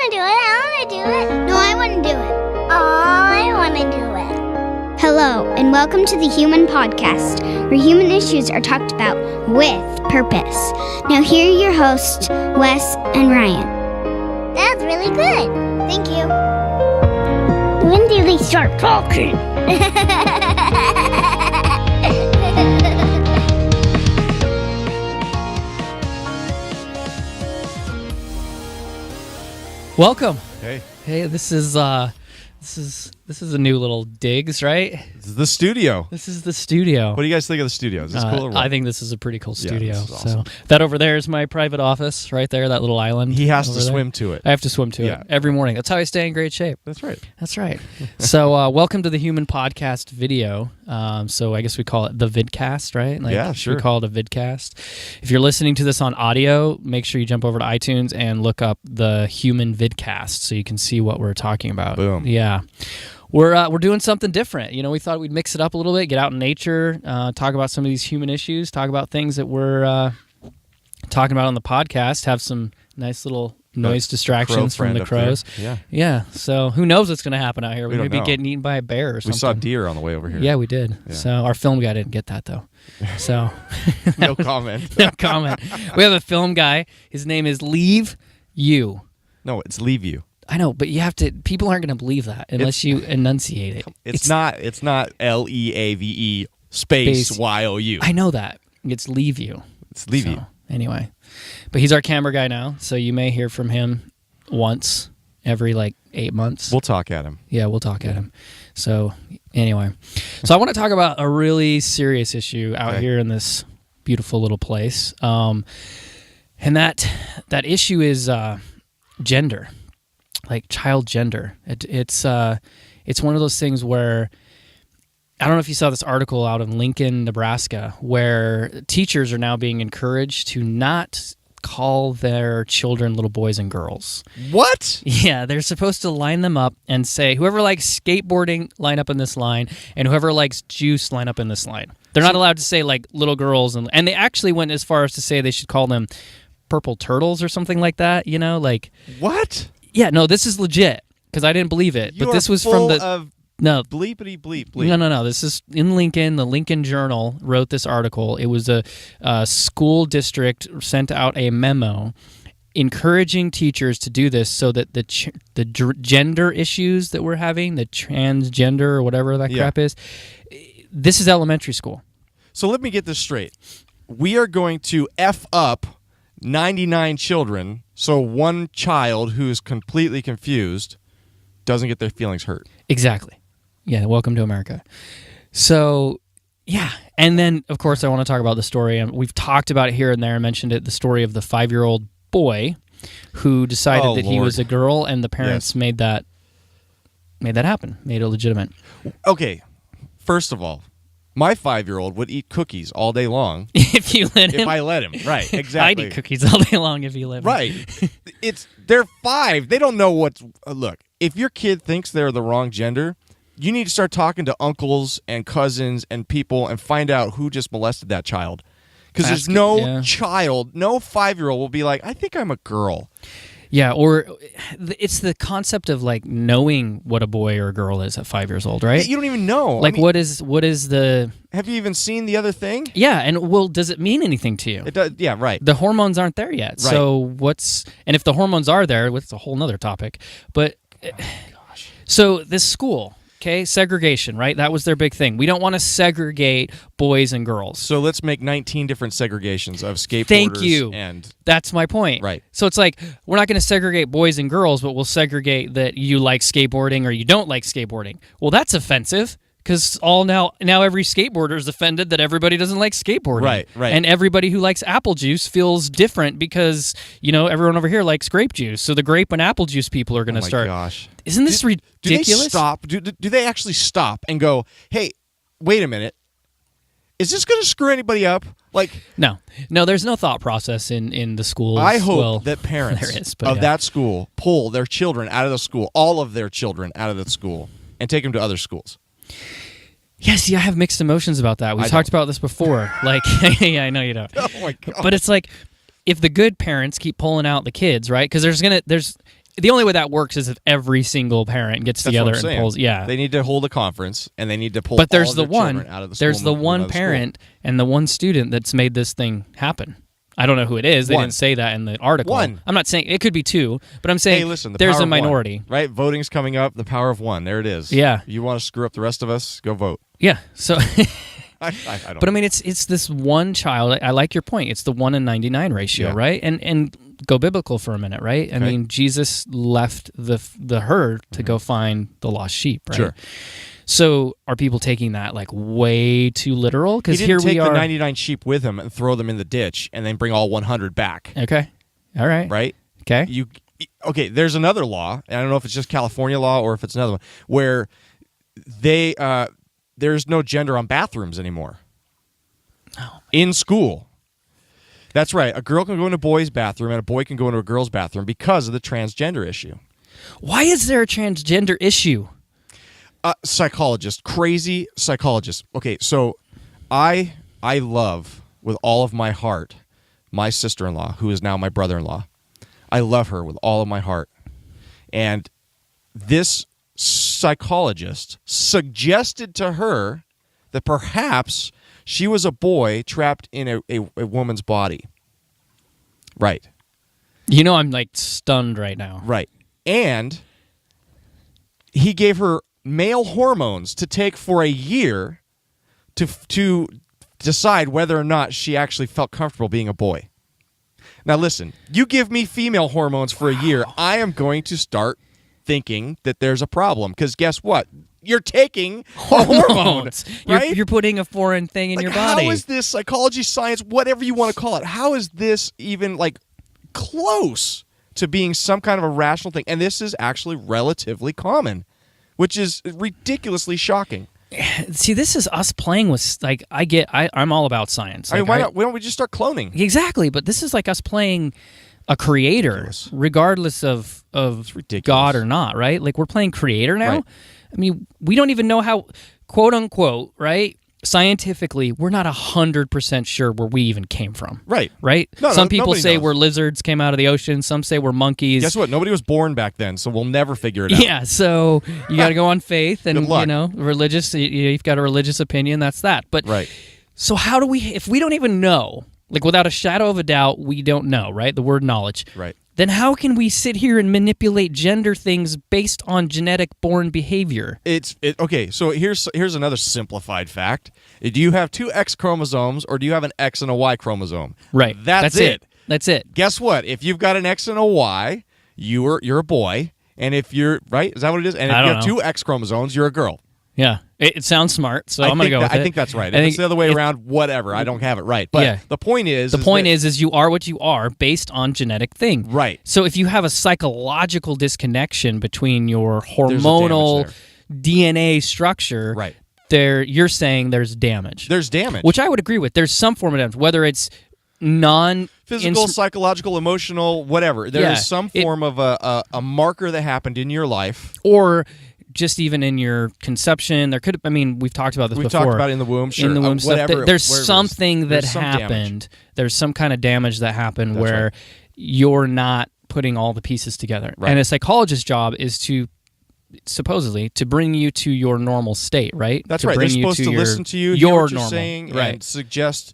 want to do it. I want to do it. No, I want to do it. Oh, I want to do it. Hello, and welcome to the Human Podcast, where human issues are talked about with purpose. Now, here are your hosts, Wes and Ryan. That's really good. Thank you. When do they start talking? Welcome. Hey, This is a new little digs, right? this is the studio. This is the studio. What do you guys think of the studio? Is this cool or what? I think this is a pretty cool studio. this is awesome. So that over there is my private office, right there, that little island. He has to over there. swim to it. I have to swim to Yeah. it every morning. That's how I stay in great shape. That's right. That's right. So welcome to the Human Podcast video. So I guess we call it the vidcast, right? Yeah, sure. We call it a vidcast. If you're listening to this on audio, make sure you jump over to iTunes and look up the Human Vidcast so you can see what we're talking about. Boom. Yeah. We're doing something different. You know, we thought we'd mix it up a little bit, get out in nature, talk about some of these human issues, talk about things that we're talking about on the podcast, have some nice little noise distractions from the crows. Yeah. So who knows what's going to happen out here? We may be getting eaten by a bear or something. We saw deer on the way over here. Yeah, we did. Yeah. So our film guy didn't get that, though. So No comment. no comment. We have a film guy. His name is Leave You. No, it's leave you. I know, but you have to. People aren't going to believe that unless you enunciate it. It's not LEAVE space YOU. I know that. It's Leave You. It's leave you. Anyway, but he's our camera guy now, so you may hear from him once every 8 months. We'll talk at him. Yeah, we'll talk at him. So anyway, so I want to talk about a really serious issue out here in this beautiful little place, and that issue is gender, like child gender. It's one of those things where I don't know if you saw this article out in Lincoln, Nebraska, where teachers are now being encouraged to not call their children little boys and girls. What? Yeah, they're supposed to line them up and say, whoever likes skateboarding, line up in this line, and whoever likes juice, line up in this line. They're not allowed to say little girls, and they actually went as far as to say they should call them purple turtles or something like that. You know, What? Yeah, no, this is legit because I didn't believe it. You but this are was full from the of no. bleepity bleep bleep. No. This is in Lincoln. The Lincoln Journal wrote this article. It was a school district sent out a memo encouraging teachers to do this so that the gender issues that we're having, the transgender or whatever that crap is, this is elementary school. So let me get this straight. We are going to F up 99 children so one child who is completely confused doesn't get their feelings hurt. Exactly. Yeah, welcome to America. So, yeah. And then, of course, I want to talk about the story. And we've talked about it here and there. I mentioned it, the story of the 5-year-old boy who decided that he was a girl, and the parents made that happen, made it legitimate. Okay, first of all, my 5-year-old would eat cookies all day long If you let him. if I let him. Right, I'd exactly. eat cookies all day long if you let me. Right. They're 5. They don't know what's... Look, if your kid thinks they're the wrong gender, you need to start talking to uncles and cousins and people and find out who just molested that child. Because there's no child, no 5-year-old will be like, I think I'm a girl. Yeah, or it's the concept of knowing what a boy or a girl is at 5 years old, right? You don't even know. What is the... Have you even seen the other thing? Yeah, and does it mean anything to you? It does. Yeah, right. The hormones aren't there yet. Right. So and if the hormones are there, it's a whole nother topic. But so this school, segregation, right? That was their big thing. We don't want to segregate boys and girls. So let's make 19 different segregations of skateboarders. Thank you. And that's my point. Right. So it's we're not going to segregate boys and girls, but we'll segregate that you like skateboarding or you don't like skateboarding. Well, that's offensive. Because now every skateboarder is offended that everybody doesn't like skateboarding. Right. And everybody who likes apple juice feels different because, everyone over here likes grape juice. So the grape and apple juice people are going to start. Oh my gosh. Isn't this ridiculous? Do they stop? Do they actually stop and go, hey, wait a minute. Is this going to screw anybody up? No, there's no thought process in the schools. I hope that parents that school pull their children out of the school, all of their children out of the school, and take them to other schools. Yes, I have mixed emotions about that. We've talked about this before. Yeah, I know you don't. Oh my God. But it's if the good parents keep pulling out the kids, right? Because the only way that works is if every single parent gets together and pulls. Yeah, they need to hold a conference and they need to pull. But there's all of their children out of the school. There's the one parent and the one student that's made this thing happen. I don't know who it is. They didn't say that in the article. One. I'm not saying it could be two, but I'm saying there's a minority. One, right? Voting's coming up. The power of one. There it is. Yeah. You want to screw up the rest of us? Go vote. Yeah. So. I don't. But I mean, it's this one child. I like your point. It's the 1 in 99 ratio, right? And go biblical for a minute, right? I mean, Jesus left the herd to go find the lost sheep, right? Sure. So are people taking that like way too literal? Because here we are. He didn't take the 99 sheep with him and throw them in the ditch and then bring all 100 back. Okay. All right. Right? Okay. Okay, there's another law, and I don't know if it's just California law or if it's another one, where there's no gender on bathrooms anymore. Oh, in school. That's right. A girl can go into a boy's bathroom and a boy can go into a girl's bathroom because of the transgender issue. Why is there a transgender issue? Psychologist, crazy psychologist. Okay, so I love with all of my heart my sister-in-law, who is now my brother-in-law. I love her with all of my heart. And this psychologist suggested to her that perhaps she was a boy trapped in a woman's body. Right. You know, I'm like stunned right now. Right. And he gave her male hormones to take for a year to decide whether or not she actually felt comfortable being a boy. Now listen, you give me female hormones for a year, I am going to start thinking that there's a problem. Because guess what? You're taking hormones. Right? You're putting a foreign thing in your body. How is this psychology, science, whatever you want to call it, how is this even like close to being some kind of a rational thing? And this is actually relatively common, which is ridiculously shocking. See, this is us playing with, like, I'm all about science. I mean, why don't we just start cloning? Exactly, but this is like us playing a creator, regardless of God or not, right? Like, we're playing creator now. Right. I mean, we don't even know how, quote unquote, right? Scientifically, we're not 100% sure where we even came from. Right. Right? Some people say we're lizards came out of the ocean. Some say we're monkeys. Guess what? Nobody was born back then, so we'll never figure it out. Yeah, so you got to go on faith and, religious. You've got a religious opinion. That's that. But right. So how do we, if we don't even know, like without a shadow of a doubt, we don't know, right? The word knowledge. Right. Then how can we sit here and manipulate gender things based on genetic born behavior? Okay, so here's another simplified fact. Do you have two X chromosomes or do you have an X and a Y chromosome? Right. That's it. That's it. Guess what? If you've got an X and a Y, you're a boy. And if you're, right? Is that what it is? And if you have two X chromosomes, you're a girl. Yeah. It sounds smart, so I'm going to go with it. I think that's right. If it's the other way around, whatever. I don't have it right. But the point is... The point is you are what you are based on genetic thing. Right. So if you have a psychological disconnection between your hormonal DNA structure, right, you're saying there's damage. There's damage. Which I would agree with. There's some form of damage, whether it's physical, psychological, emotional, whatever. There is some form of a marker that happened in your life. Or... just even in your conception, there could. I mean, we've talked about this before. We've talked about it in the womb, sure. In the womb stuff. There's something that happened. Damage. There's some kind of damage that happened where you're not putting all the pieces together. Right. And a psychologist's job is supposedly to bring you to your normal state, right? That's right. They're supposed to listen to you, hear what you're saying, and suggest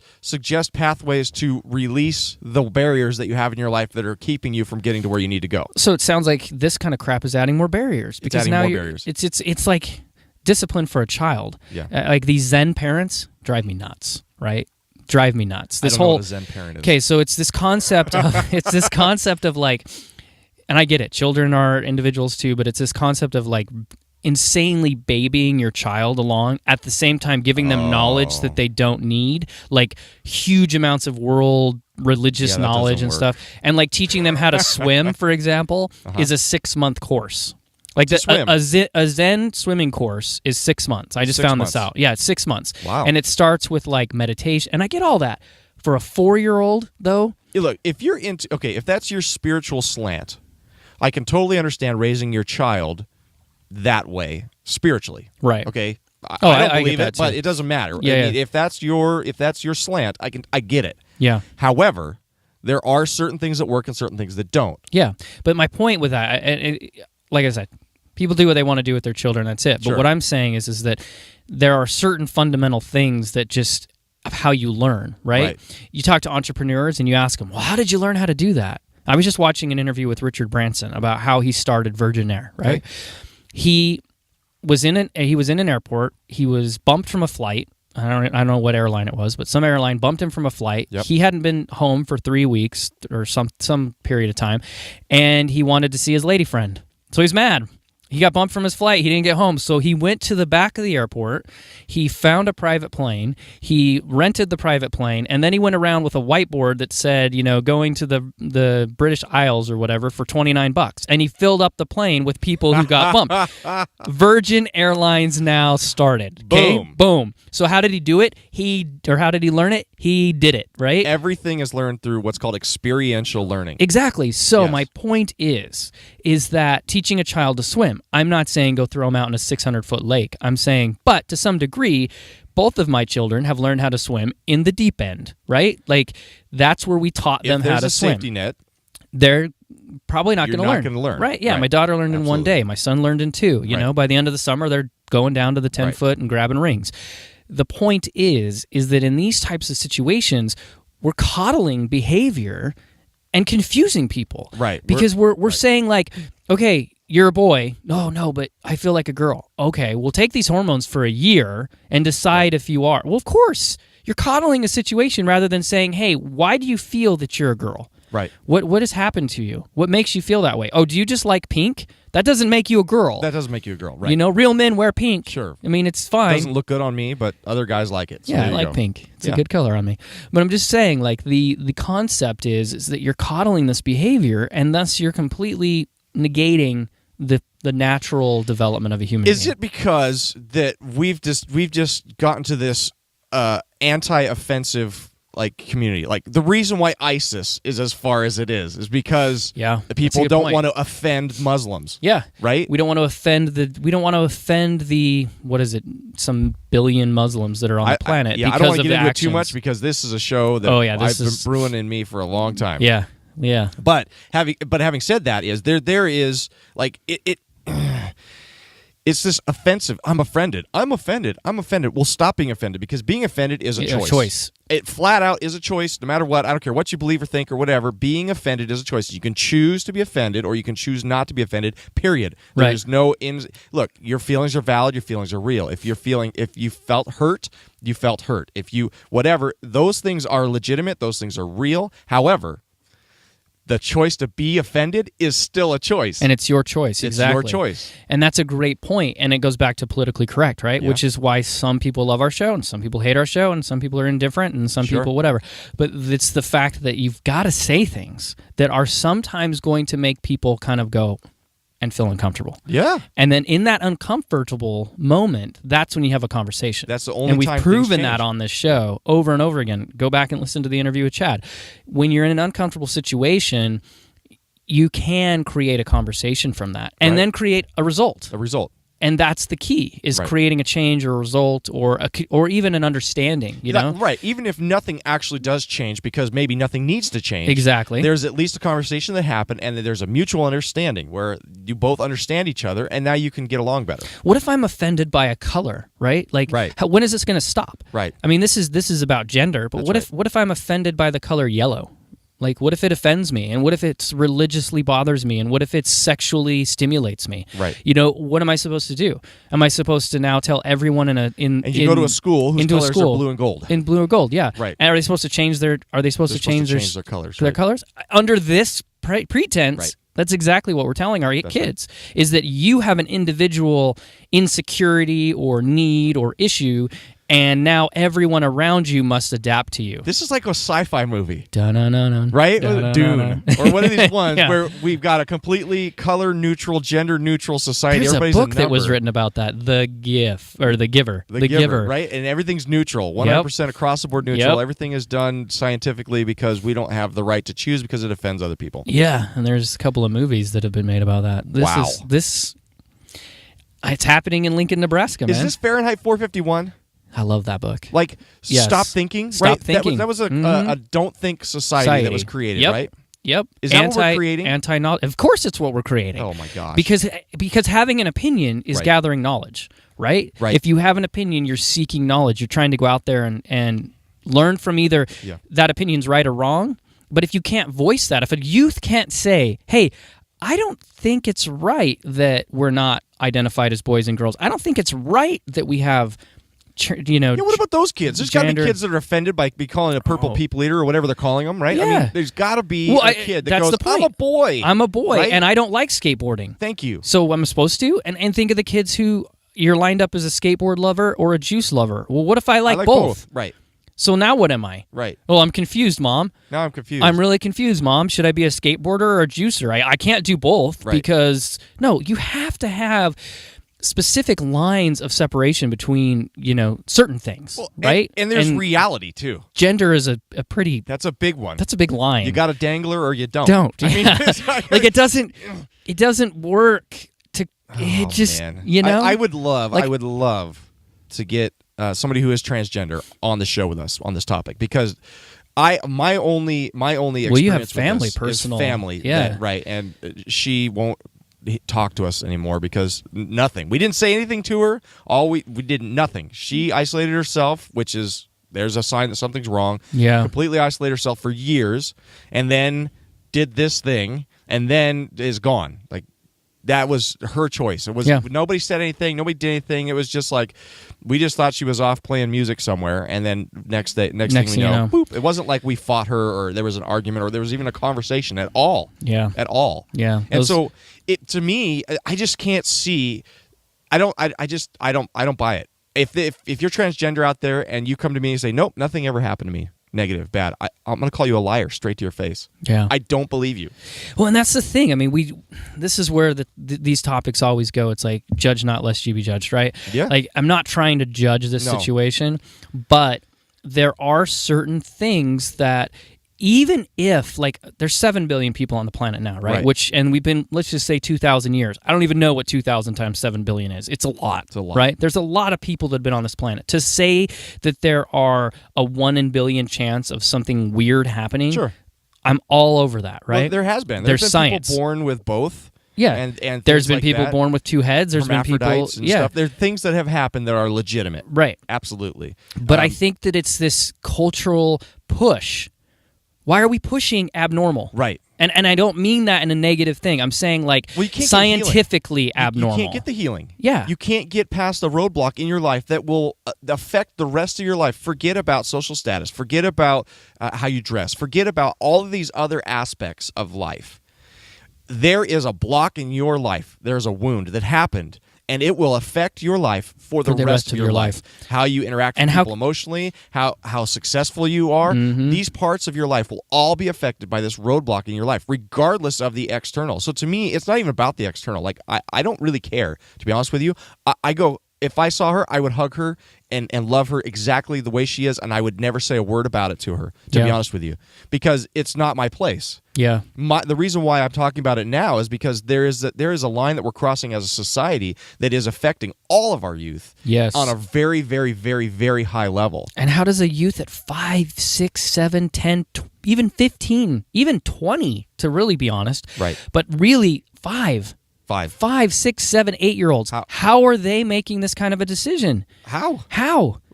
pathways to release the barriers that you have in your life that are keeping you from getting to where you need to go. So it sounds like this kind of crap is adding more barriers. Because now barriers. It's like discipline for a child. Yeah. Like these Zen parents drive me nuts, right? Drive me nuts. This I don't know what a Zen parent is. Okay, so it's this concept of like, and I get it, children are individuals too, but it's this concept of like insanely babying your child along at the same time giving them knowledge that they don't need, like huge amounts of world religious knowledge and stuff, and like teaching them how to swim, for example, is a 6-month course. Like a Zen swimming course is 6 months. I just found this out. Yeah, it's 6 months. Wow. And it starts with like meditation, and I get all that. For a 4-year-old though, look, if that's your spiritual slant, I can totally understand raising your child that way spiritually. Right. Okay. I don't believe it, but it doesn't matter. Yeah, I mean, if that's your slant, I get it. Yeah. However, There are certain things that work and certain things that don't. Yeah, but my point with that, like I said, people do what they want to do with their children. That's it. Sure. But what I'm saying is that there are certain fundamental things that just of how you learn, right? You talk to entrepreneurs and you ask them, well, how did you learn how to do that? I was just watching an interview with Richard Branson about how he started Virgin Air, right? Okay. He was in an airport. He was bumped from a flight. I don't know what airline it was, but some airline bumped him from a flight. Yep. He hadn't been home for 3 weeks or some period of time, and he wanted to see his lady friend. So he's mad. He got bumped from his flight. He didn't get home. So he went to the back of the airport. He found a private plane. He rented the private plane, and then he went around with a whiteboard that said, going to the British Isles or whatever for $29. And he filled up the plane with people who got bumped. Virgin Airlines now started. Okay? Boom. Boom. So how did he do it? How did he learn it? He did it, right? Everything is learned through what's called experiential learning. Exactly. So Yes. my point is that teaching a child to swim, I'm not saying go throw them out in a 600-foot lake. I'm saying, but to some degree, both of my children have learned how to swim in the deep end, right? Like that's where we taught them how to swim. If there's a safety net, they're probably not going to learn. You're not going to learn. Right, yeah. Right. My daughter learned in 1 Absolutely. day. My son learned in 2. Right. By the end of the summer, they're going down to the 10-foot and grabbing rings. The point is that in these types of situations, we're coddling behavior and confusing people. Right. Because we're saying like, okay, you're a boy. No, but I feel like a girl. Okay, we'll take these hormones for a year and decide if you are. Well, of course, you're coddling a situation rather than saying, hey, why do you feel that you're a girl? Right. What has happened to you? What makes you feel that way? Oh, do you just like pink? That doesn't make you a girl. That doesn't make you a girl, right? Real men wear pink. Sure. I mean, it's fine. Doesn't look good on me, but other guys like it. So Yeah, I there you like go. pink. It's Yeah. a good color on me. But I'm just saying, like, the concept is that you're coddling this behavior, and thus you're completely negating the natural development of a human Is being. it because that we've just gotten to this anti-offensive community? Like the reason why ISIS is as far as it is because Yeah, the that's a people good don't point. want to offend Muslims. Yeah. Right? We don't want to offend the what is it? Some billion Muslims that are on the planet I because don't want of to the get into it actions. too much because this is a show that I've been brewing in me for a long time. Yeah. Yeah. But having said that, there is like it it's this offensive. I'm offended. Well, stop being offended because being offended is a choice. It flat out is a choice no matter what. I don't care what you believe or think or whatever. Being offended is a choice. You can choose to be offended or you can choose not to be offended, period. Right. There's no look, your feelings are valid, your feelings are real. If you felt hurt, you felt hurt. If you whatever, those things are legitimate, those things are real. However, the choice to be offended is still a choice. And it's your choice, exactly. It's your choice. And that's a great point. And it goes back to politically correct, right? Yeah. Which is why some people love our show and some people hate our show and some people are indifferent and some Sure. people whatever. But it's the fact that you've got to say things that are sometimes going to make people kind of go and feel uncomfortable. Yeah. And then in that uncomfortable moment, that's when you have a conversation. That's the only And we've time things proven that change. on this show over and over again. Go back and listen to the interview with Chad. When you're in an uncomfortable situation, you can create a conversation from that and Right. then create a result. A result. And that's the key, is Right. creating a change or a result or even an understanding, you know? Right. Even if nothing actually does change because maybe nothing needs to change. Exactly. There's at least a conversation that happened and that there's a mutual understanding where you both understand each other and now you can get along better. What if I'm offended by a color, right? Like, Right. when is this going to stop? Right. I mean, this is about gender, but That's what if I'm offended by the color yellow? Like, what if it offends me? And what if it religiously bothers me? And what if it sexually stimulates me? Right. What am I supposed to do? Am I supposed to now tell everyone And you go to a school whose colors are blue and gold. In blue or gold, yeah. Right. And are they supposed to change their change their colors? their right. colors under this pretense? Right. That's exactly what we're telling our That's kids, is that you have an individual insecurity or need or issue, and now everyone around you must adapt to you. This is like a sci-fi movie. Dun-dun-dun-dun. Right? Dun-dun-dun-dun. Dune. Or one of these ones Yeah. where we've got a completely color-neutral, gender-neutral society. There's a Everybody's book that was number. written about that, The Giver. The giver, right? And everything's neutral, 100% across the board neutral. Yep. Everything is done scientifically because we don't have the right to choose because it offends other people. Yeah, and there's a couple of movies that have been made about that. It's happening in Lincoln, Nebraska, man. Is this Fahrenheit 451? I love that book. Like, Yes. stop thinking. Stop right? thinking. That was a don't think society that was created, Yep. right? Yep. Is that what we're creating? Anti-knowledge. Of course it's what we're creating. Oh, my gosh. Because having an opinion is Right. gathering knowledge, right? Right. If you have an opinion, you're seeking knowledge. You're trying to go out there and learn from either that opinion's right or wrong. But if you can't voice that, if a youth can't say, hey, I don't think it's right that we're not identified as boys and girls. I don't think it's right that we have, what about those kids? There's got to be kids that are offended by be calling a purple people eater or whatever they're calling them, right? Yeah. I mean, there's got to be a kid that that's goes, the point. I'm a boy. I'm a boy, right? and I don't like skateboarding. Thank you. So I'm supposed to? And think of the kids who you're lined up as a skateboard lover or a juice lover. Well, what if I like both? Right. So now what am I? Right. Well, I'm confused, Mom. Now I'm confused. I'm really confused, Mom. Should I be a skateboarder or a juicer? I can't do both because, no, you have to have specific lines of separation between, certain things, right? And there's reality, too. Gender is a pretty... That's a big one. That's a big line. You got a dangler or you don't. Don't. I mean, like, it doesn't work to... it just, man. I would love to get somebody who is transgender on the show with us on this topic, because my only experience you have with family, this personal, is family, right? And she won't talk to us anymore because nothing. We didn't say anything to her. We did nothing. She isolated herself, which is there's a sign that something's wrong. Yeah, completely isolated herself for years, and then did this thing, and then is gone. Like, that was her choice. It was nobody said anything. Nobody did anything. It was just like we just thought she was off playing music somewhere, and then next thing we know, boop. It wasn't like we fought her or there was an argument or there was even a conversation at all. Yeah, at all. Yeah, and so to me, I just can't see. I don't buy it. If you're transgender out there and you come to me and say, nope, nothing ever happened to me. Negative, bad. I'm going to call you a liar straight to your face. Yeah, I don't believe you. Well, and that's the thing. I mean, this is where these topics always go. It's like judge not lest you be judged, right? Yeah. Like, I'm not trying to judge this situation, but there are certain things that even if, like, there's 7 billion people on the planet now, right? And we've been, let's just say 2,000 years. I don't even know what 2,000 times 7 billion is. It's a lot. It's a lot. Right? There's a lot of people that have been on this planet. To say that there are a 1 in billion chance of something weird happening, sure, I'm all over that, right? Well, there has been. There's been science. People born with both. Yeah, and there's been like people born with 2 heads. There's been people, and stuff. There's things that have happened that are legitimate. Right. Absolutely. But I think that it's this cultural push. Why are we pushing abnormal? Right. And I don't mean that in a negative thing. I'm saying, like, you can't scientifically abnormal. You can't get the healing. Yeah. You can't get past the roadblock in your life that will affect the rest of your life. Forget about social status. Forget about how you dress. Forget about all of these other aspects of life. There is a block in your life. There's a wound that happened, and it will affect your life for the rest of your life. How you interact with people emotionally, how successful you are, these parts of your life will all be affected by this roadblock in your life, regardless of the external. So to me, it's not even about the external. Like, I don't really care, to be honest with you. I go, if I saw her, I would hug her and love her exactly the way she is, and I would never say a word about it to her, to be honest with you, because it's not my place. Yeah. The reason why I'm talking about it now is because there is a line that we're crossing as a society that is affecting all of our youth on a very, very, very, very high level. And how does a youth at 5, 6, 7, 10, even 15, even 20, to really be honest, right? But really 5, 6, 7, 8-year-olds. How are they making this kind of a decision? How?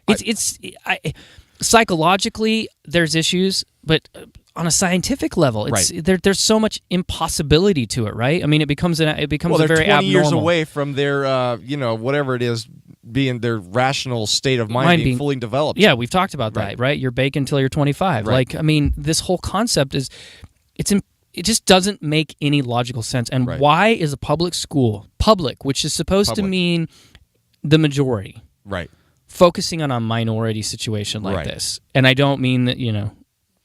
It's psychologically there's issues, but on a scientific level, there's so much impossibility to it, right? I mean, it becomes a very abnormal. They're 20 years away from their whatever it is, being their rational state of mind being fully developed. Yeah, we've talked about that, right? You're bacon until you're 25. Right. Like, I mean, this whole concept is it just doesn't make any logical sense. And why is a public school, which is supposed to mean the majority, focusing on a minority situation like this? And I don't mean that, I'm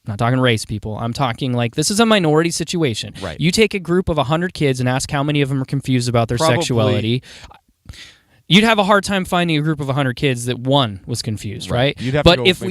not talking race, people. I'm talking like this is a minority situation. Right. You take a group of 100 kids and ask how many of them are confused about their sexuality. You'd have a hard time finding a group of 100 kids that one was confused, right? You'd have but to go if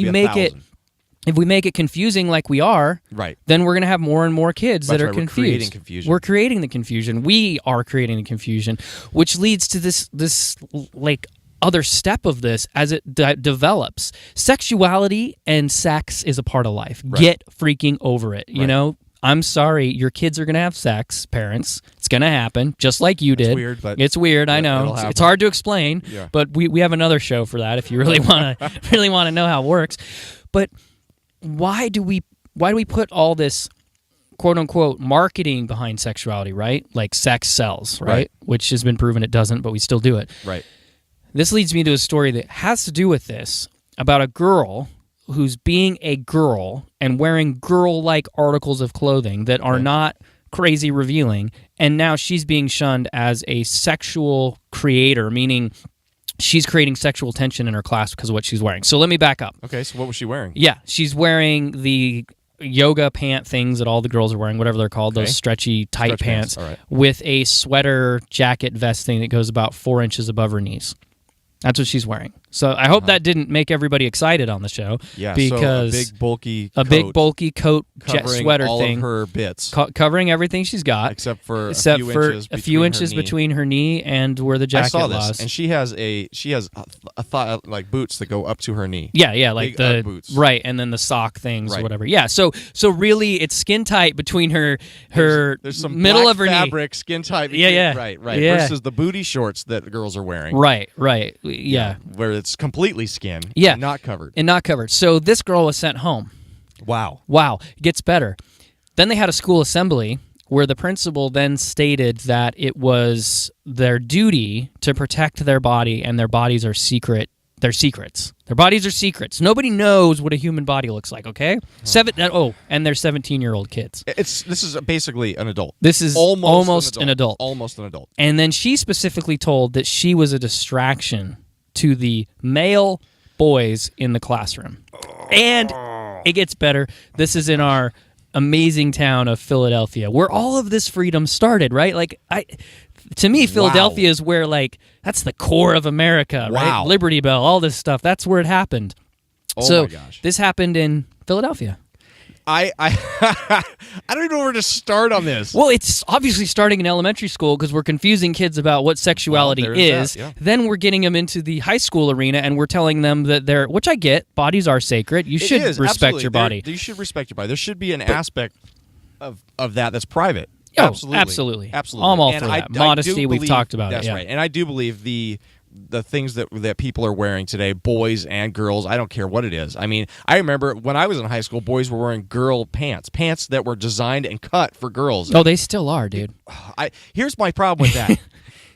we make it confusing like we are, then we're going to have more and more kids that are confused. We're creating the confusion. We are creating the confusion, which leads to this like other step of this as it develops. Sexuality and sex is a part of life. Right. Get freaking over it. You know, I'm sorry, your kids are going to have sex, parents. It's going to happen, just like you did. It's weird, but it's weird. I know it's hard to explain, but we have another show for that if you really want to know how it works. But why do we put all this quote unquote marketing behind sexuality, right? Like sex sells, right? Which has been proven it doesn't, but we still do it. Right. This leads me to a story that has to do with this, about a girl who's being a girl and wearing girl-like articles of clothing that are not crazy revealing, and now she's being shunned as a sexual creator, meaning she's creating sexual tension in her class because of what she's wearing. So let me back up. Okay, so what was she wearing? Yeah, she's wearing the yoga pant things that all the girls are wearing, whatever they're called, those stretchy, tight pants, with a sweater jacket vest thing that goes about 4 inches above her knees. That's what she's wearing. So I hope that didn't make everybody excited on the show. Yeah, because so a big bulky coat sweater all thing, of her bits, covering everything she's got, except for a few inches between her knee and where the jacket I saw this, was. and she has a like boots that go up to her knee. Yeah, like big, the boots. Right, and then the sock things or whatever. Yeah, so really it's skin tight between her there's some middle black of her fabric, knee. skin tight. Right. Yeah. Versus the booty shorts that girls are wearing. Right. Yeah. Where it's completely skin. Yeah. And not covered. So this girl was sent home. Wow. It gets better. Then they had a school assembly where the principal then stated that it was their duty to protect their body, and their bodies are secret. They're secrets. Their bodies are secrets. Nobody knows what a human body looks like, okay? And they're 17-year-old kids. This is basically an adult. This is almost an adult. Almost an adult. And then she specifically told that she was a distraction to the male boys in the classroom. And it gets better. This is in our amazing town of Philadelphia, where all of this freedom started, right? Like, to me, Philadelphia is where, like, that's the core of America, right? Liberty Bell, all this stuff. That's where it happened. My gosh. This happened in Philadelphia. I don't even know where to start on this. Well, it's obviously starting in elementary school because we're confusing kids about what sexuality is. Then we're getting them into the high school arena, and we're telling them that which I get, bodies are sacred. You should respect your body. You should respect your body. There should be an aspect of that that's private. Oh, absolutely. I'm all for that. Modesty, we've talked about that's it. That's right. And I do believe the things that people are wearing today, boys and girls, I don't care what it is. I mean, I remember when I was in high school, boys were wearing girl pants that were designed and cut for girls. Oh, they still are, dude. Here's my problem with that.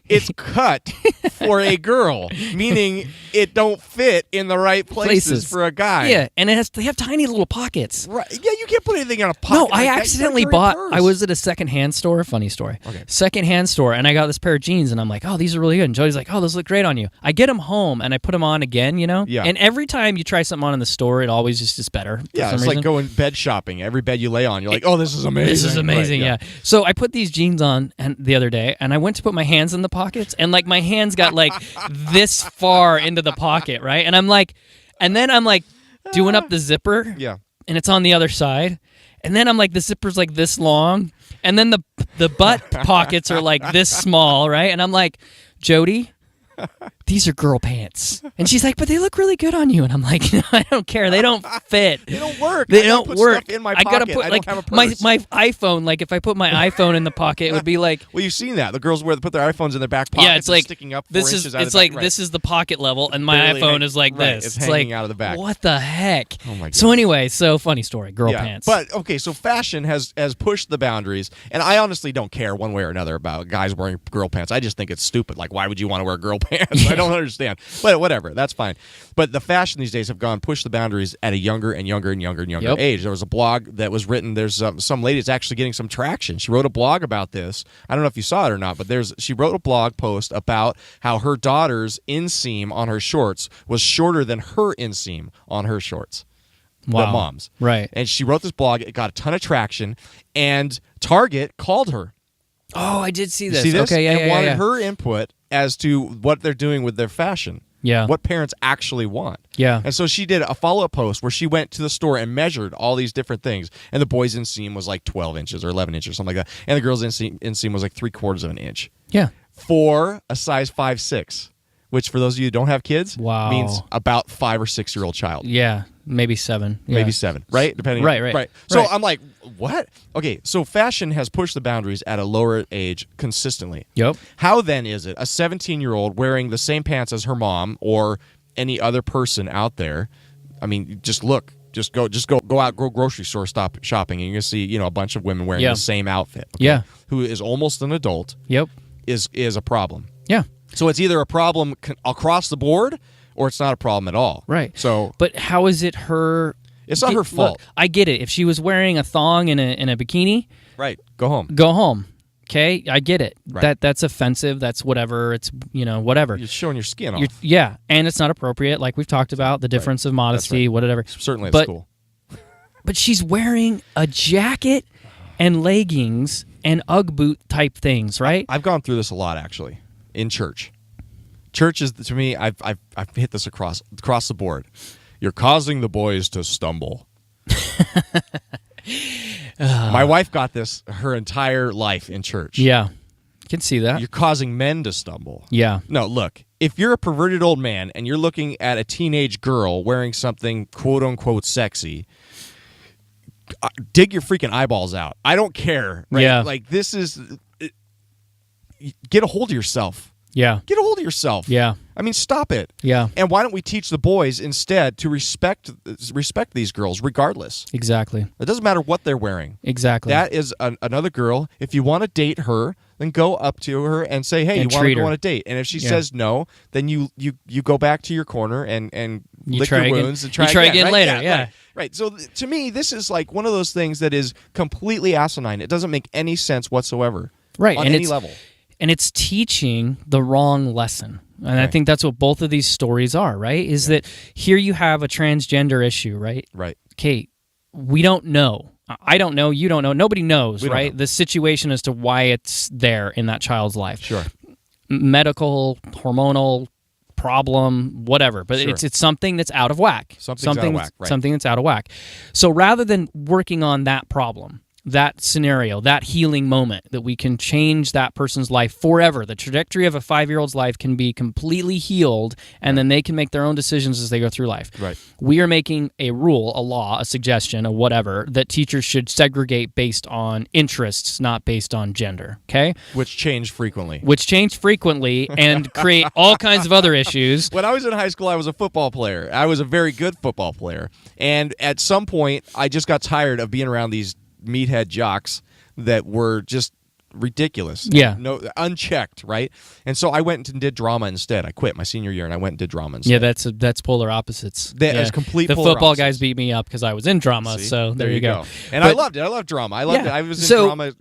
It's cut for a girl, meaning it don't fit in the right places for a guy. Yeah, and they have tiny little pockets. Right. Yeah, you can't put anything in a pocket. No, I accidentally bought. I was at a secondhand store. Funny story. Okay. Secondhand store, and I got this pair of jeans, and I'm like, oh, these are really good. And Jody's like, oh, those look great on you. I get them home, and I put them on again, you know? Yeah. And every time you try something on in the store, it always just is better. Yeah, it's like going bed shopping. Every bed you lay on, you're like, oh, this is amazing. This is amazing, right, yeah. So I put these jeans on the other day, and I went to put my hands in the pockets, and like my hands got like this far into the pocket, right? And I'm like doing up the zipper. Yeah. And it's on the other side. And then I'm like, the zipper's like this long. And then the butt pockets are like this small, right? And I'm like, Jody, these are girl pants. And she's like, but they look really good on you. And I'm like, no, I don't care. They don't fit. They don't work. They don't work. Stuff in my pocket. I gotta put like my iPhone. Like if I put my iPhone in the pocket, it would be like. Well, you've seen that. The girls put their iPhones in their back pockets. Yeah, it's like sticking up. This is the pocket level, and my iPhone is like this. It's hanging out of the back. What the heck? Oh my god. So anyway, funny story. Girl pants. But okay, so fashion has pushed the boundaries, and I honestly don't care one way or another about guys wearing girl pants. I just think it's stupid. Like, why would you want to wear girl pants? I don't understand. But whatever, that's fine. But the fashion these days have pushed the boundaries at a younger and younger age. There was a blog that was written. There's some lady that's actually getting some traction. She wrote a blog about this. I don't know if you saw it or not, but she wrote a blog post about how her daughter's inseam on her shorts was shorter than her inseam on her shorts. Wow. The mom's. Right. And she wrote this blog. It got a ton of traction, and Target called her. Oh, I did see this. See this? Okay, yeah, and wanted her input as to what they're doing with their fashion. Yeah. What parents actually want. Yeah. And so she did a follow-up post where she went to the store and measured all these different things. And the boys' inseam was like 12 inches or 11 inches or something like that. And the girls' inseam was like 3/4 of an inch. Yeah. For a size 5'6". which for those of you who don't have kids, Wow. means about 5 or 6 year old child. Yeah, maybe 7. Yeah. Maybe 7, right? Depending. Right. So Right. I'm like, what? Okay, so fashion has pushed the boundaries at a lower age consistently. Yep. How then is it a 17-year-old wearing the same pants as her mom or any other person out there? I mean, just look. Just go out, go grocery store, stop shopping, and you're gonna see, a bunch of women wearing the same outfit. Okay? Yeah. Who is almost an adult. Yep. Is a problem. Yeah. So it's either a problem across the board, or it's not a problem at all. Right. So, but how is it her? It's not her fault. Look, I get it. If she was wearing a thong and a bikini, right? Go home. Go home. Okay, I get it. Right. That's offensive. That's whatever. It's whatever. You're showing your skin off. Yeah, and it's not appropriate. Like we've talked about, the difference of modesty, whatever. Certainly at school. But she's wearing a jacket and leggings and UGG boot type things, right? I've gone through this a lot actually in church. Church is, to me, I've hit this across the board. You're causing the boys to stumble. My wife got this her entire life in church. Yeah, can see that. You're causing men to stumble. Yeah. No, look, if you're a perverted old man and you're looking at a teenage girl wearing something quote unquote sexy, dig your freaking eyeballs out. I don't care. Right? Yeah. Like this is, get a hold of yourself. Yeah. Get a hold of yourself. Yeah. I mean, stop it. Yeah. And why don't we teach the boys instead to respect these girls regardless? Exactly. It doesn't matter what they're wearing. Exactly. That is another girl. If you want to date her, then go up to her and say, "Hey, And you want to treat go her. on a date?" And if she says no, then you go back to your corner and lick your wounds and try again right? later. Yeah. Right. So to me, this is like one of those things that is completely asinine. It doesn't make any sense whatsoever. Right. On and any it's, level. And it's teaching the wrong lesson. And I think that's what both of these stories are, right? Is that here you have a transgender issue, right? Right. Kate, we don't know. I don't know. You don't know. Nobody knows, We don't right? know. The situation as to why it's there in that child's life. Sure. Medical, hormonal problem, whatever. But Sure. it's something that's out of whack. Something's out of whack, right. Something that's out of whack. So rather than working on that problem, that scenario, that healing moment, that we can change that person's life forever. The trajectory of a 5-year-old's life can be completely healed, and then they can make their own decisions as they go through life. Right. We are making a rule, a law, a suggestion, a whatever, that teachers should segregate based on interests, not based on gender, okay? Which change frequently. And create all kinds of other issues. When I was in high school, I was a football player. I was a very good football player. And at some point, I just got tired of being around these meathead jocks that were just ridiculous. Yeah. No, unchecked, right? And so I went and did drama instead. I quit my senior year and I went and did drama instead. Yeah, that's polar opposites. That is complete The polar football opposites. guys beat me up because I was in drama, See? so there you go. And But I loved it. I loved drama. I loved it. I was in So- drama,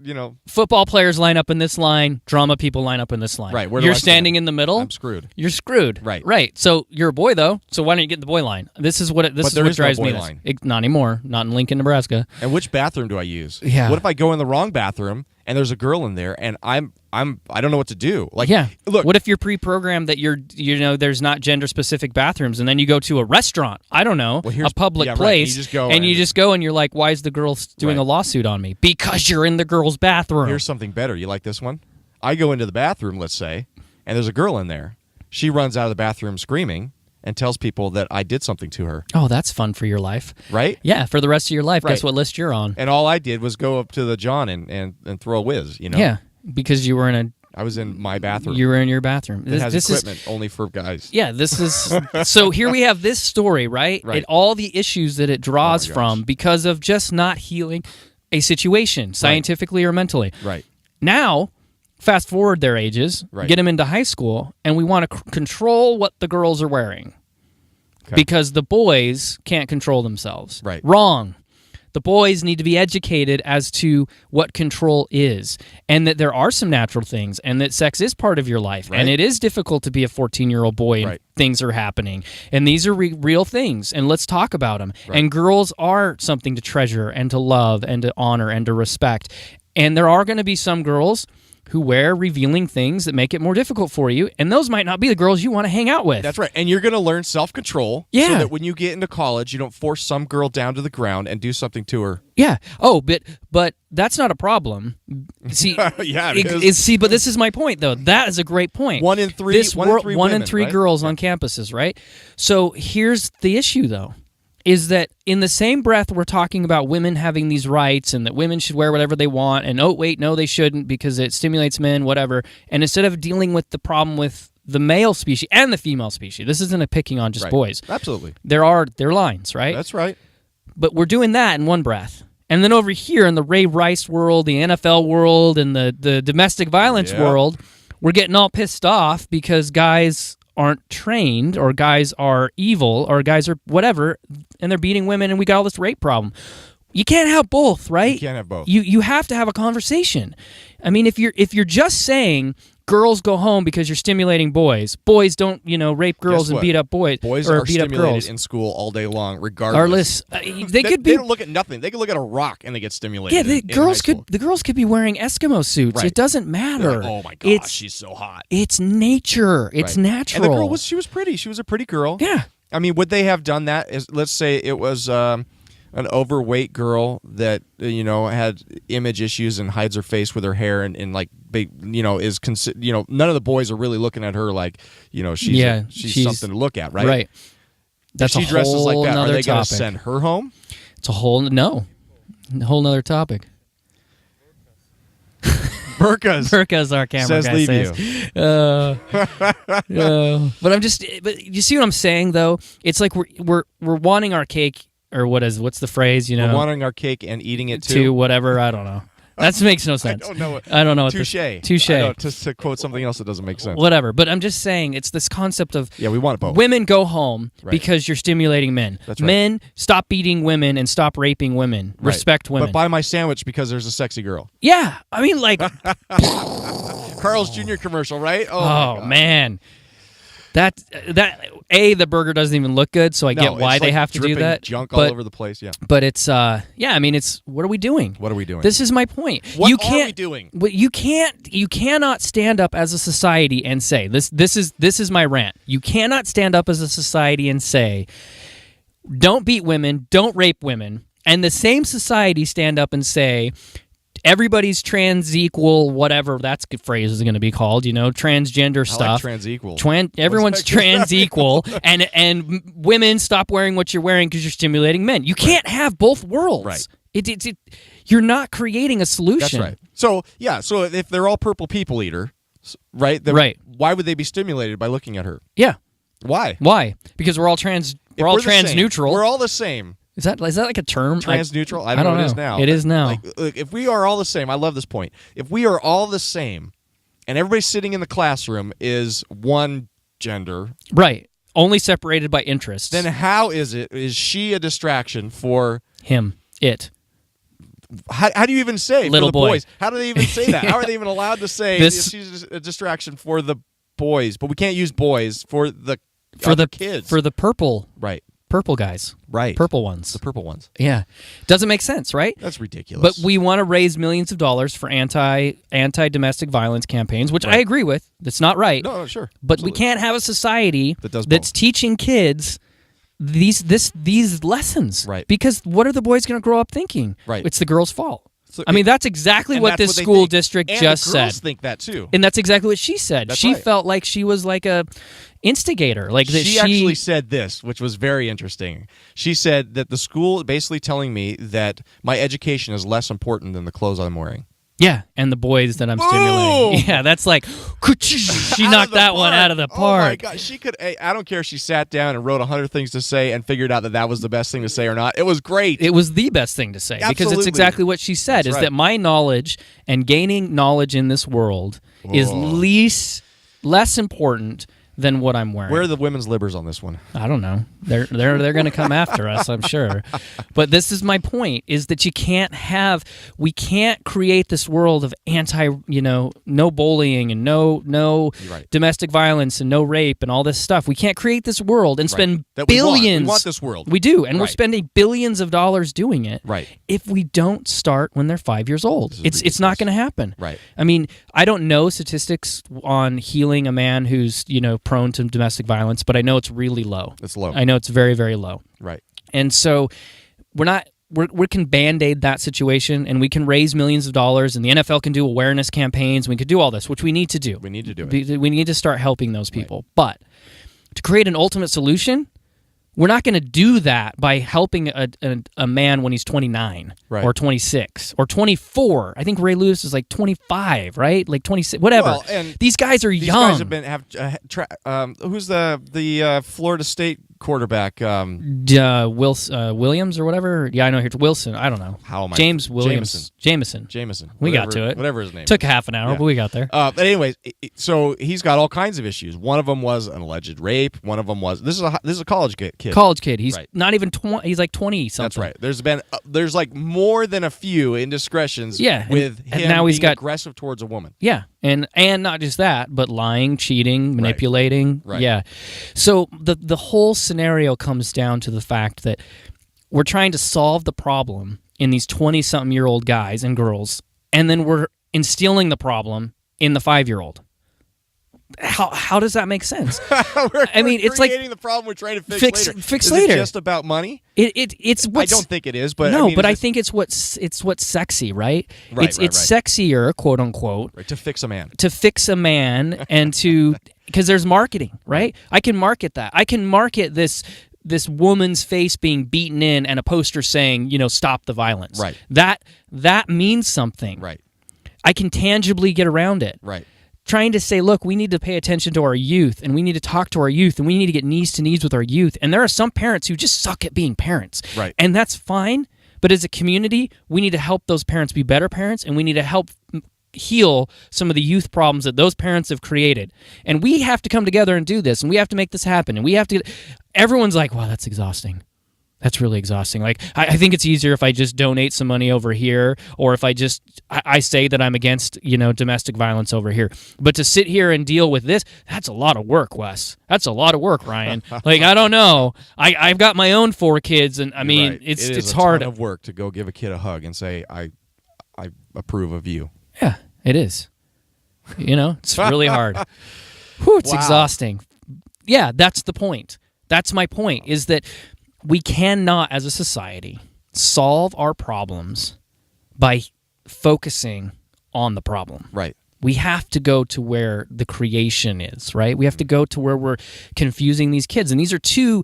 football players line up in this line, drama people line up in this line. Right, where do You're I stand? standing in the middle. I'm screwed. You're screwed. Right. So you're a boy though. So why don't you get in the boy line? This is what But there is no drives boy me line. nuts. Not anymore. Not in Lincoln, Nebraska. And which bathroom do I use? Yeah. What if I go in the wrong bathroom and there's a girl in there and I don't know what to do? Like, Yeah. look, What if you're pre-programmed that there's not gender-specific bathrooms, and then you go to a restaurant? I don't know, Well, a public yeah, right. place, You just go and and- you just go and you're like, why is the girl doing Right. a lawsuit on me? Because you're in the girl's bathroom. here's something better. You like this one? I go into the bathroom, let's say, and there's a girl in there. She runs out of the bathroom screaming and tells people that I did something to her. Oh, that's fun for your life. Right? Yeah, for the rest of your life. Right. Guess what list you're on? And all I did was go up to the John and throw a whiz, Yeah, because you were in I was in my bathroom. your bathroom. It has this equipment only for guys. Yeah, this is so here we have this story, right? Right. And all the issues that it draws Oh my from gosh. because of just not healing a situation, scientifically or mentally. Right. Now, fast forward their ages, Right. get them into high school, and we want to control what the girls are wearing. Okay. Because the boys can't control themselves. Right. Wrong. The boys need to be educated as to what control is, and that there are some natural things, and that sex is part of your life, Right. and it is difficult to be a 14-year-old boy and Right. things are happening, and these are real things, and let's talk about them. Right. And girls are something to treasure and to love and to honor and to respect, and there are going to be some girls who wear revealing things that make it more difficult for you, and those might not be the girls you want to hang out with. That's right. And you're going to learn self-control so that when you get into college, you don't force some girl down to the ground and do something to her. Yeah. Oh, but that's not a problem. See, yeah, but this is my point, though. That is a great point. One in three women, girls on campuses, right? So here's the issue, though, is that in the same breath we're talking about women having these rights and that women should wear whatever they want, and oh, wait, no, they shouldn't because it stimulates men, whatever. And instead of dealing with the problem with the male species and the female species, this isn't a picking on just boys. Absolutely. There are lines, right? That's right. But we're doing that in one breath. And then over here in the Ray Rice world, the NFL world, and the domestic violence world, we're getting all pissed off because guys aren't trained, or guys are evil, or guys are whatever, and they're beating women, and we got all this rape problem. You can't have both, right? You can't have both. You have to have a conversation. I mean, if you're just saying girls go home because you're stimulating boys, boys don't rape girls and beat up boys, boys or are beat up stimulated girls in school all day long, regardless. They don't look at nothing. They could look at a rock and they get stimulated. Yeah, the girls could be wearing Eskimo suits. Right. It doesn't matter. Like, oh my gosh, she's so hot. It's nature. It's natural. And the girl she was pretty. She was a pretty girl. Yeah. I mean, would they have done that? Let's say it was an overweight girl that had image issues and hides her face with her hair and like is none of the boys are really looking at her like she's something to look at, right? Right. That's if she dresses like that. Are they going to send her home? It's a whole nother topic. Burka's our camera says guy. Leave you. But you see what I'm saying though? It's like we're wanting our cake. Or what's the phrase, We're wanting our cake and eating it to whatever, I don't know. That makes no sense. I don't know. Touche. To quote something else that doesn't make sense. Whatever. But I'm just saying it's this concept of we want both. Women go home because you're stimulating men. That's right. Men, stop beating women and stop raping women. Right. Respect women. But buy my sandwich because there's a sexy girl. Yeah. I mean, like... Carl's Jr. commercial, right? Oh man. That the burger doesn't even look good, so I get why they have to do that. Junk all over the place, yeah. But it's I mean, it's what are we doing? What are we doing? This is my point. What are we doing? You cannot stand up as a society and say this is my rant. You cannot stand up as a society and say don't beat women, don't rape women, and the same society stand up and say everybody's trans equal, whatever that phrase is going to be called, transgender stuff. I like trans equal. Everyone's trans equal, and women stop wearing what you're wearing because you're stimulating men. You can't have both worlds. Right. You're not creating a solution. That's right. So if they're all purple people eater, right? Then why would they be stimulated by looking at her? Yeah. Why? Because we're all trans. We're all trans neutral. We're all the same. Is that like a term? Trans neutral? I don't know. It is now. It is now. Look, if we are all the same, I love this point. If we are all the same, and everybody sitting in the classroom is one gender, right? Only separated by interests. Then how is she a distraction for him? It. How do you even say little for the boy. Boys? How do they even say that? How are they even allowed to say she's a distraction for the boys? But we can't use boys for the kids. For the purple. Right. Purple guys. Right. Purple ones. The purple ones. Yeah. Doesn't make sense, right? That's ridiculous. But we want to raise millions of dollars for anti-domestic violence campaigns, which I agree with. That's not right. No, sure. But we can't have a society that's teaching kids these lessons. Right. Because what are the boys going to grow up thinking? Right. It's the girls' fault. I mean, that's exactly what this school district just said. And the girls think that too. And that's exactly what she said. She felt like she was like a instigator. Like that she actually said this, which was very interesting. She said that the school basically telling me that my education is less important than the clothes I'm wearing. Yeah, and the boys that I'm stimulating. Yeah, that's like, she knocked that one out of the park. Oh my God, she could, I don't care if she sat down and wrote 100 things to say and figured out that was the best thing to say or not. It was great. It was the best thing to say. Absolutely. Because it's exactly what she said, that my knowledge and gaining knowledge in this world is less important than what I'm wearing. Where are the women's libbers on this one? I don't know. They're going to come after us, I'm sure. But this is my point: is that we can't create this world of no bullying and no domestic violence and no rape and all this stuff. We can't create this world and spend billions. We want this world. We do, and we're spending billions of dollars doing it. Right. If we don't start when they're 5 years old, it's not going to happen. Right. I mean, I don't know statistics on healing a man who's prone to domestic violence, but I know it's really low. It's low. I know it's very, very low. Right. And so we can Band-Aid that situation, and we can raise millions of dollars, and the NFL can do awareness campaigns. We can do all this, which we need to do. We need to do it. We need to start helping those people. Right. But to create an ultimate solution, we're not going to do that by helping a man when he's 29 or 26 or 24. I think Ray Lewis is like 25, right? Like 26, whatever. Well, and these guys are young. These guys who's the Florida State quarterback? Williams or whatever. Yeah, I know. Wilson. I don't know. How am I? James Williams. Jameson. We got to it. Whatever his name. Took half an hour, but we got there. But anyways, so he's got all kinds of issues. One of them was an alleged rape. One of them was this is a college kid. College kid. He's not even 20. He's like 20 something. That's right. There's like more than a few indiscretions. Yeah, with him and now he's got aggressive towards a woman. Yeah, and not just that, but lying, cheating, manipulating. Right. Yeah. So the whole scenario comes down to the fact that we're trying to solve the problem in these 20-something-year-old guys and girls, and then we're instilling the problem in the 5-year-old. How does that make sense? It's like creating the problem we're trying to fix later. Is it just about money? It's I don't think it is, but no. I think it's what's sexy, right? It's sexier, quote unquote, to fix a man. To fix a man, and because there's marketing, right? I can market that. I can market this woman's face being beaten in and a poster saying, stop the violence. Right. That means something. Right. I can tangibly get around it. Right. Trying to say, look, we need to pay attention to our youth, and we need to talk to our youth, and we need to get knees to knees with our youth. And there are some parents who just suck at being parents. Right. And that's fine, but as a community, we need to help those parents be better parents, and we need to help heal some of the youth problems that those parents have created. And we have to come together and do this, and we have to make this happen. And we have to everyone's like, wow, that's exhausting. That's really exhausting. Like, I think it's easier if I just donate some money over here, or if I say that I'm against, domestic violence over here. But to sit here and deal with this, that's a lot of work, Wes. That's a lot of work, Ryan. Like, I don't know. I've got my own 4 kids, and I mean, right. it's hard. Ton of work to go give a kid a hug and say, I approve of you. Yeah, it is. It's really hard. Whew, it's exhausting. Yeah, that's the point. That's my point, is that we cannot, as a society, solve our problems by focusing on the problem. Right. We have to go to where the creation is, right? We have to go to where we're confusing these kids. And these are 2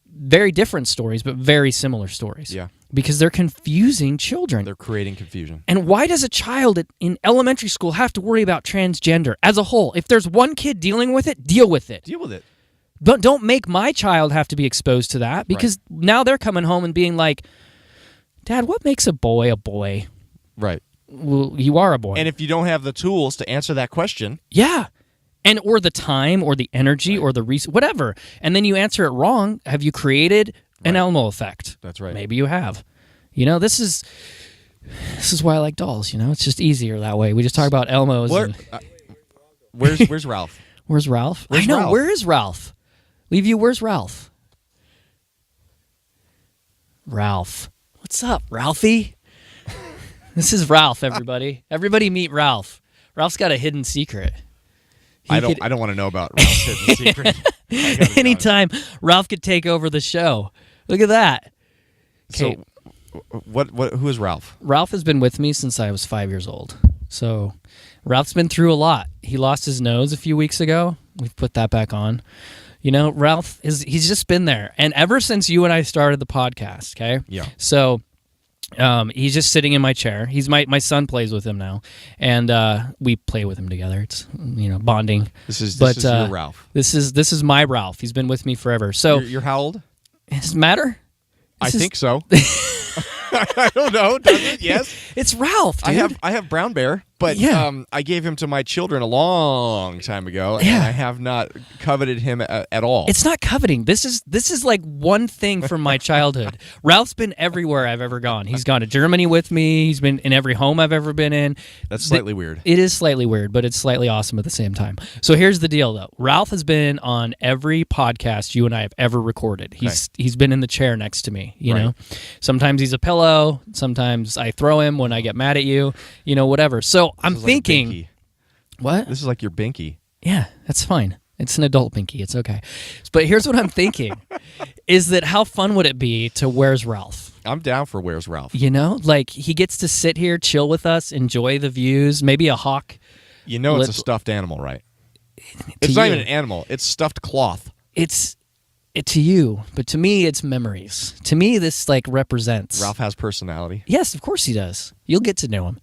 very different stories, but very similar stories. Yeah. Because they're confusing children. They're creating confusion. And why does a child in elementary school have to worry about transgender as a whole? If there's one kid dealing with it, deal with it. Deal with it. Don't make my child have to be exposed to that, because now they're coming home and being like, Dad, what makes a boy a boy? Right. Well, you are a boy. And if you don't have the tools to answer that question. Yeah. Or the time or the energy or the whatever. And then you answer it wrong. Have you created an Elmo effect? That's right. Maybe you have. This is why I like dolls. It's just easier that way. We just talk about Elmos. Where's Ralph? Where's Ralph? I know. Ralph? Where is Ralph? Leave where's Ralph? Ralph. What's up, Ralphie? This is Ralph, everybody. Everybody meet Ralph. Ralph's got a hidden secret. I don't want to know about Ralph's hidden secret. Anytime Ralph could take over the show. Look at that. Okay. So who is Ralph? Ralph has been with me since I was 5 years old. So Ralph's been through a lot. He lost his nose a few weeks ago. We've put that back on. Ralph he's just been there. And ever since you and I started the podcast, okay? Yeah. So he's just sitting in my chair. He's my son plays with him now, and we play with him together. It's bonding. This is your Ralph. This is my Ralph. He's been with me forever. So you're how old? Does it matter? I think so. I don't know. Does it? Yes. It's Ralph. Dude. I have brown bear. But I gave him to my children a long time ago, and I have not coveted him at all. It's not coveting. This is like one thing from my childhood. Ralph's been everywhere I've ever gone. He's gone to Germany with me. He's been in every home I've ever been in. That's slightly weird. It is slightly weird, but it's slightly awesome at the same time. So here's the deal, though. Ralph has been on every podcast you and I have ever recorded. He's been in the chair next to me, you know? Sometimes he's a pillow. Sometimes I throw him when I get mad at you, whatever. So I'm thinking, like what? This is like your binky. Yeah, that's fine. It's an adult binky. It's okay. But here's what I'm thinking, is that how fun would it be to Where's Ralph? I'm down for Where's Ralph. Like he gets to sit here, chill with us, enjoy the views, maybe a hawk. It's a stuffed animal, right? It's not even an animal. It's stuffed cloth. It's to you, but to me, it's memories. To me, this represents. Ralph has personality. Yes, of course he does. You'll get to know him.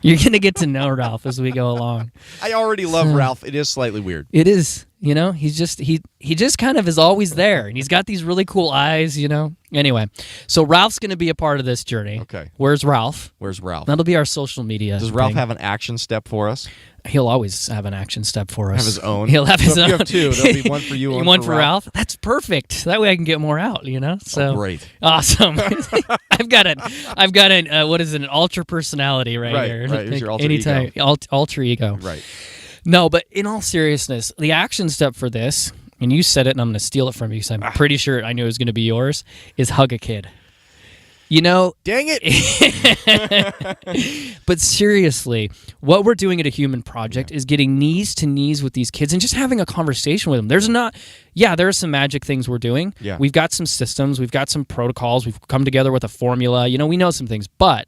You're going to get to know Ralph as we go along. I already love Ralph. It is slightly weird. It is, he's just, he just kind of is always there, and he's got these really cool eyes, Anyway, so Ralph's going to be a part of this journey. Okay. Where's Ralph? Where's Ralph? That'll be our social media. Does Ralph thing. have an action step for us? He'll always have an action step for us. Have his own? He'll have his own. If you have two, there'll be one for you and one for Ralph. That's perfect. That way I can get more out, So great. Awesome. I've got an what is it, an ultra personality right here. Right, here's your alter anytime, ego. Alter ego. Right. No, but in all seriousness, the action step for this, and you said it and I'm going to steal it from you because I'm pretty sure I knew it was going to be yours, is hug a kid. Dang it. But seriously, what we're doing at A Human Project is getting knees to knees with these kids and just having a conversation with them. There are some magic things we're doing. Yeah. We've got some systems. We've got some protocols. We've come together with a formula. We know some things. But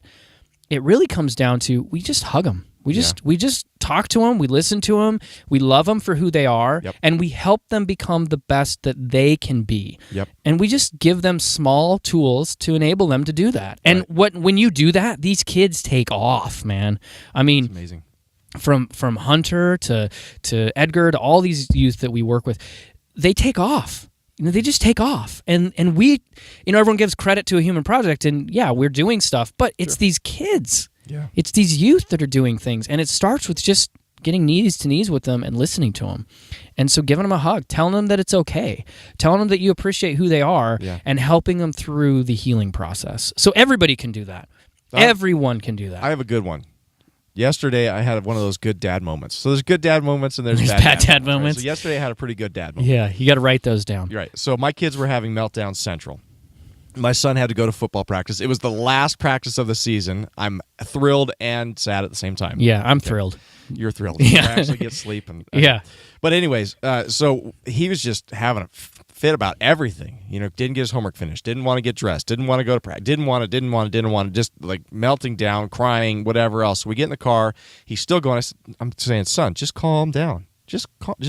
it really comes down to we just hug them. We just talk to them, we listen to them, we love them for who they are, and we help them become the best that they can be. Yep. And we just give them small tools to enable them to do that. And when you do that, these kids take off, man. I mean, it's amazing. From Hunter to Edgar to all these youth that we work with, they take off. They just take off. And we, everyone gives credit to A Human Project, and we're doing stuff, but it's these kids. Yeah. It's these youth that are doing things, and it starts with just getting knees to knees with them and listening to them. And so giving them a hug, telling them that it's okay, telling them that you appreciate who they are, and helping them through the healing process. So everybody can do that. Everyone can do that. I have a good one. Yesterday, I had one of those good dad moments. So there's good dad moments and there's bad dad moments. Right? So yesterday, I had a pretty good dad moment. Yeah, you got to write those down. You're right. So my kids were having meltdown central. My son had to go to football practice. It was the last practice of the season. I'm thrilled and sad at the same time. Yeah, I'm thrilled. You're thrilled. Yeah. I actually get sleep. Yeah. But anyways, so he was just having a fit about everything. Didn't get his homework finished. Didn't want to get dressed. Didn't want to go to practice. Didn't want to. Just like melting down, crying, whatever else. So we get in the car. He's still going. I'm saying, son, just calm down. Just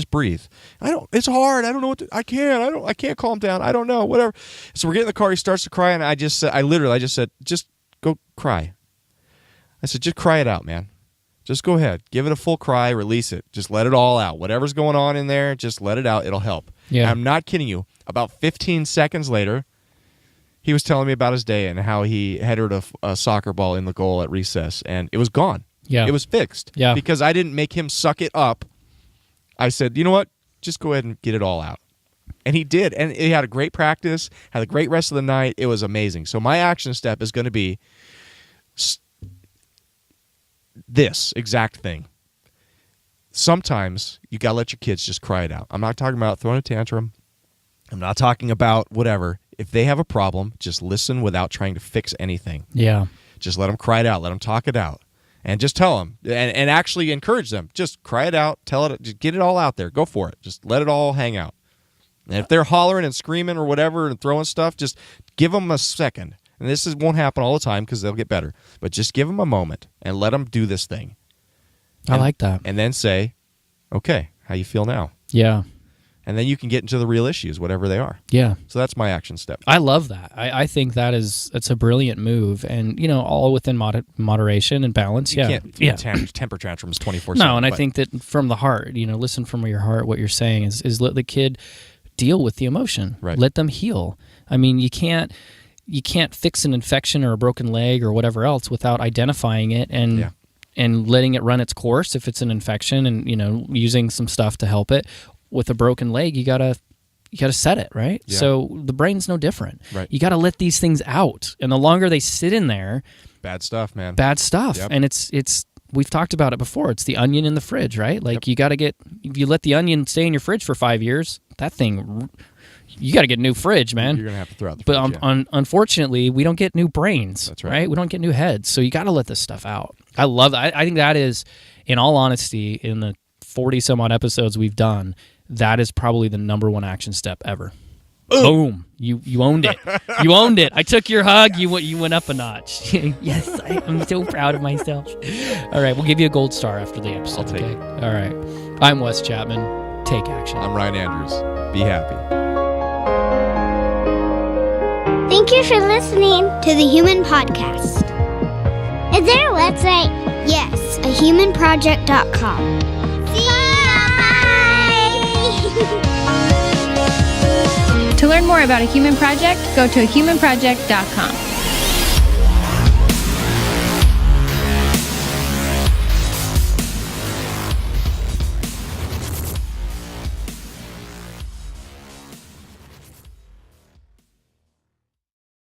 breathe. It's hard. I don't know what I can't calm down. I don't know. Whatever. So we're getting in the car. He starts to cry, and I just said, just go cry. I said, just cry it out, man. Just go ahead. Give it a full cry. Release it. Just let it all out. Whatever's going on in there, just let it out. It'll help. Yeah. I'm not kidding you. About 15 seconds later, he was telling me about his day and how he headed a soccer ball in the goal at recess, and it was gone. Yeah. It was fixed. Yeah. Because I didn't make him suck it up. I said, you know what? Just go ahead and get it all out. And he did. And he had a great practice, had a great rest of the night. It was amazing. So my action step is going to be this exact thing. Sometimes you got to let your kids just cry it out. I'm not talking about throwing a tantrum. I'm not talking about whatever. If they have a problem, just listen without trying to fix anything. Yeah. Just let them cry it out. Let them talk it out. And just tell them, and actually encourage them. Just cry it out, tell it, just get it all out there. Go for it. Just let it all hang out. And if they're hollering and screaming or whatever and throwing stuff, just give them a second. And this won't happen all the time because they'll get better. But just give them a moment and let them do this thing. I like that. And then say, okay, how you feel now? Yeah. And then you can get into the real issues, whatever they are. Yeah. So that's my action step. I love that. I think it's a brilliant move, and all within moderation and balance. You can't temper tantrums 24/7. No, and I think that from the heart, listen from your heart. What you're saying is let the kid deal with the emotion. Right. Let them heal. I mean, you can't fix an infection or a broken leg or whatever else without identifying it and and letting it run its course if it's an infection, and using some stuff to help it. With a broken leg, you gotta set it, right? Yeah. So the brain's no different. Right. You gotta let these things out, and the longer they sit in there, bad stuff, man. bad stuff. Yep. And it's we've talked about it before. It's the onion in the fridge, right? Like if you let the onion stay in your fridge for 5 years, that thing, you got to get a new fridge, man. You're gonna have to throw out the But fridge. unfortunately, we don't get new brains. That's right. We don't get new heads. So you got to let this stuff out. I love that. I think that is, in all honesty, in the 40 some odd episodes we've done, that is probably the number one action step ever. Boom! You owned it. You owned it. I took your hug. You went up a notch. Yes, I'm so proud of myself. All right, we'll give you a gold star after the episode. I'll take it. All right. I'm Wes Chapman. Take action. I'm Ryan Andrews. Be happy. Thank you for listening to the Human Podcast. Is there a website? Yes, ahumanproject.com. See ya! Bye! To learn more about A Human Project, go to ahumanproject.com.